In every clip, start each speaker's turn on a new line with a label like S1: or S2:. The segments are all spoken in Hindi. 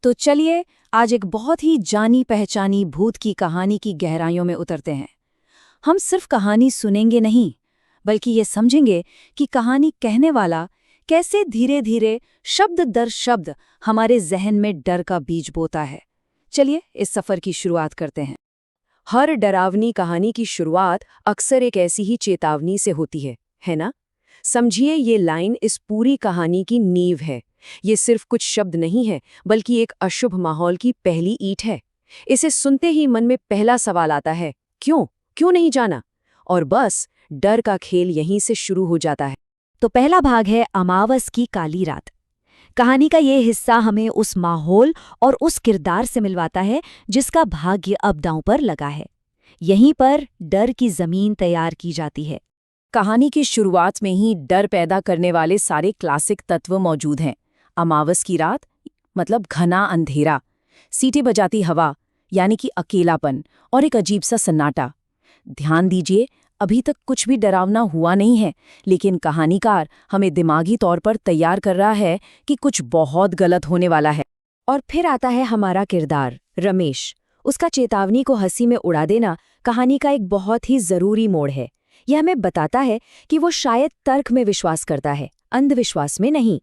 S1: तो चलिए आज एक बहुत ही जानी पहचानी भूत की कहानी की गहराइयों में उतरते हैं। हम सिर्फ कहानी सुनेंगे नहीं, बल्कि ये समझेंगे कि कहानी कहने वाला कैसे धीरे धीरे शब्द दर शब्द हमारे जहन में डर का बीज बोता है। चलिए इस सफर की शुरुआत करते हैं।
S2: हर डरावनी कहानी की शुरुआत अक्सर एक ऐसी ही चेतावनी से होती है ना? समझिए ये लाइन इस पूरी कहानी की नींव है। ये सिर्फ कुछ शब्द नहीं है, बल्कि एक अशुभ माहौल की पहली ईंट है। इसे सुनते ही मन में पहला सवाल आता है, क्यों नहीं जाना? और बस डर का खेल यहीं से शुरू हो जाता है।
S1: तो पहला भाग है अमावस की काली रात। कहानी का ये हिस्सा हमें उस माहौल और उस किरदार से मिलवाता है जिसका भाग्य अब दांव पर लगा है। यहीं पर डर की जमीन तैयार की जाती है।
S2: कहानी की शुरुआत में ही डर पैदा करने वाले सारे क्लासिक तत्व मौजूद हैं। अमावस की रात मतलब घना अंधेरा, सीटी बजाती हवा यानी कि अकेलापन, और एक अजीब सा सन्नाटा। ध्यान दीजिए, अभी तक कुछ भी डरावना हुआ नहीं है, लेकिन कहानीकार हमें दिमागी तौर पर तैयार कर रहा है कि कुछ बहुत गलत होने वाला है।
S1: और फिर आता है हमारा किरदार रमेश। उसका चेतावनी को हंसी में उड़ा देना कहानी का एक बहुत ही जरूरी मोड़ है। यह हमें बताता है कि वो शायद तर्क में विश्वास करता है, अंधविश्वास में नहीं।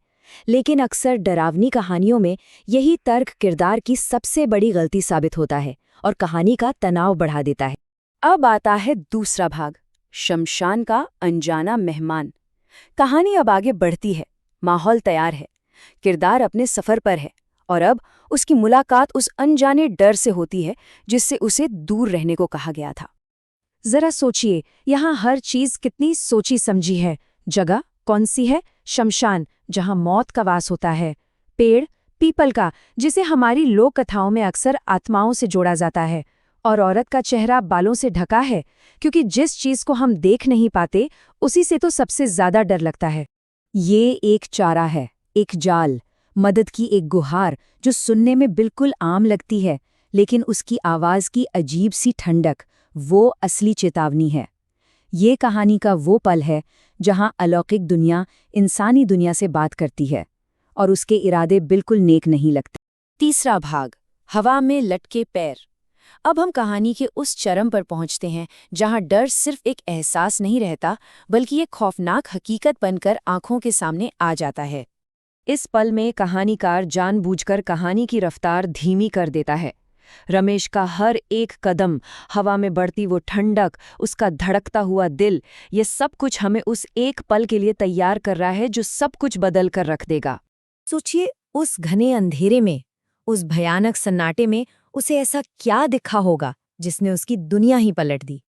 S1: लेकिन अक्सर डरावनी कहानियों में यही तर्क किरदार की सबसे बड़ी गलती साबित होता है और कहानी का तनाव बढ़ा देता है।
S2: अब आता है दूसरा भाग, शमशान का अनजाना मेहमान। कहानी अब आगे बढ़ती है, माहौल तैयार है, किरदार अपने सफर पर है, और अब उसकी मुलाकात उस अनजाने डर से होती है जिससे उसे दूर रहने को कहा गया था।
S1: जरा सोचिए, यहाँ हर चीज कितनी सोची समझी है। जगह कौन सी है? शमशान, जहाँ मौत का वास होता है। पेड़ पीपल का, जिसे हमारी लोक कथाओं में अक्सर आत्माओं से जोड़ा जाता है। और औरत का चेहरा बालों से ढका है, क्योंकि जिस चीज को हम देख नहीं पाते उसी से तो सबसे ज्यादा डर लगता है। ये एक चारा है, एक जाल, मदद की एक गुहार जो सुनने में बिल्कुल आम लगती है, लेकिन उसकी आवाज की अजीब सी ठंडक वो असली चेतावनी है। ये कहानी का वो पल है जहां अलौकिक दुनिया इंसानी दुनिया से बात करती है और उसके इरादे बिल्कुल नेक नहीं लगते।
S2: तीसरा भाग, हवा में लटके पैर। अब हम कहानी के उस चरम पर पहुंचते हैं जहां डर सिर्फ एक एहसास नहीं रहता, बल्कि एक खौफनाक हकीकत बनकर आंखों के सामने आ जाता है।
S1: इस पल में कहानीकार जानबूझकर कहानी की रफ्तार धीमी कर देता है। रमेश का हर एक कदम, हवा में बढ़ती वो ठंडक, उसका धड़कता हुआ दिल, ये सब कुछ हमें उस एक पल के लिए तैयार कर रहा है जो सब कुछ बदल कर रख देगा। सोचिए, उस घने अंधेरे में, उस भयानक सन्नाटे में उसे ऐसा क्या दिखा होगा जिसने उसकी दुनिया ही पलट दी।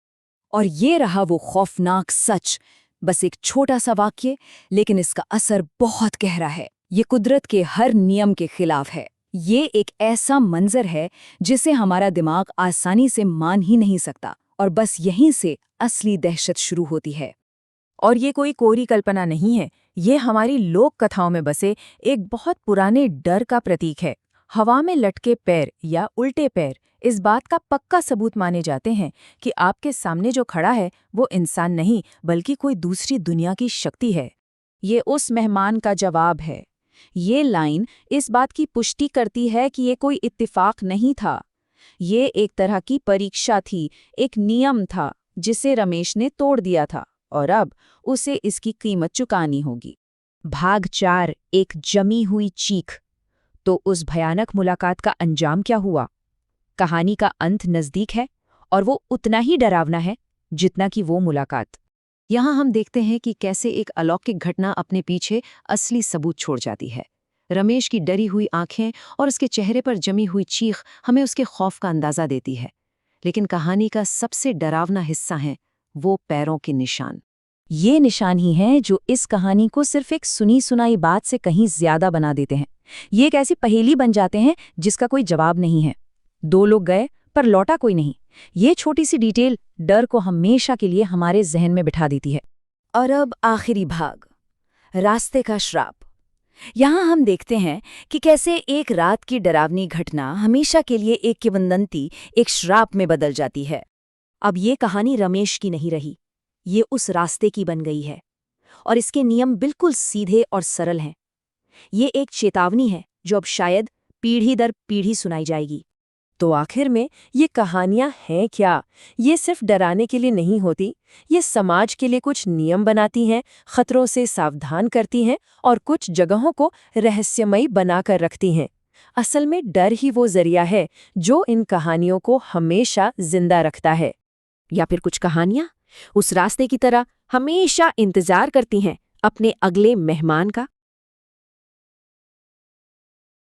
S1: और ये रहा वो खौफनाक सच। बस एक छोटा सा वाक्य, लेकिन इसका असर बहुत गहरा है। ये कुदरत के हर नियम के खिलाफ है। ये एक ऐसा मंजर है जिसे हमारा दिमाग आसानी से मान ही नहीं सकता, और बस यहीं से असली दहशत शुरू होती है। और ये कोई कोरी कल्पना नहीं है, ये हमारी लोक कथाओं में बसे एक बहुत पुराने डर का प्रतीक है। हवा में लटके पैर या उल्टे पैर इस बात का पक्का सबूत माने जाते हैं कि आपके सामने जो खड़ा है वो इंसान नहीं, बल्कि कोई दूसरी दुनिया की शक्ति है। ये उस मेहमान का जवाब है। ये लाइन इस बात की पुष्टि करती है कि ये कोई इत्तेफाक नहीं था। ये एक तरह की परीक्षा थी, एक नियम था जिसे रमेश ने तोड़ दिया था, और अब उसे इसकी कीमत चुकानी होगी। भाग 4, एक जमी हुई चीख। तो उस भयानक मुलाकात का अंजाम क्या हुआ? कहानी का अंत नज़दीक है, और वो उतना ही डरावना है जितना कि वो मुलाकात। यहाँ हम देखते हैं कि कैसे एक अलौकिक घटना अपने पीछे असली सबूत छोड़ जाती है। रमेश की डरी हुई आंखें और उसके चेहरे पर जमी हुई चीख हमें उसके खौफ का अंदाजा देती है। लेकिन कहानी का सबसे डरावना हिस्सा है वो पैरों के निशान। ये निशान ही हैं जो इस कहानी को सिर्फ एक सुनी सुनाई बात से कहीं ज्यादा बना देते हैं। ये एक ऐसी पहेली बन जाते हैं जिसका कोई जवाब नहीं है। 2 लोग गए पर लौटा कोई नहीं। ये छोटी सी डिटेल डर को हमेशा के लिए हमारे जहन में बिठा देती है। और अब आखिरी भाग, रास्ते का श्राप। यहाँ हम देखते हैं कि कैसे एक रात की डरावनी घटना हमेशा के लिए एक किंवदंती, एक श्राप में बदल जाती है। अब ये कहानी रमेश की नहीं रही, ये उस रास्ते की बन गई है, और इसके नियम बिल्कुल सीधे और सरल हैं। ये एक चेतावनी है जो अब शायद
S2: पीढ़ी दर पीढ़ी सुनाई जाएगी। तो आखिर में ये कहानियां हैं क्या? ये सिर्फ डराने के लिए नहीं होती, ये समाज के लिए कुछ नियम बनाती हैं, खतरों से सावधान करती हैं और कुछ जगहों को रहस्यमयी बनाकर रखती हैं। असल में डर ही वो जरिया है जो इन कहानियों को हमेशा जिंदा रखता है।
S1: या फिर कुछ कहानियां उस रास्ते की तरह हमेशा इंतजार करती हैं अपने अगले मेहमान का।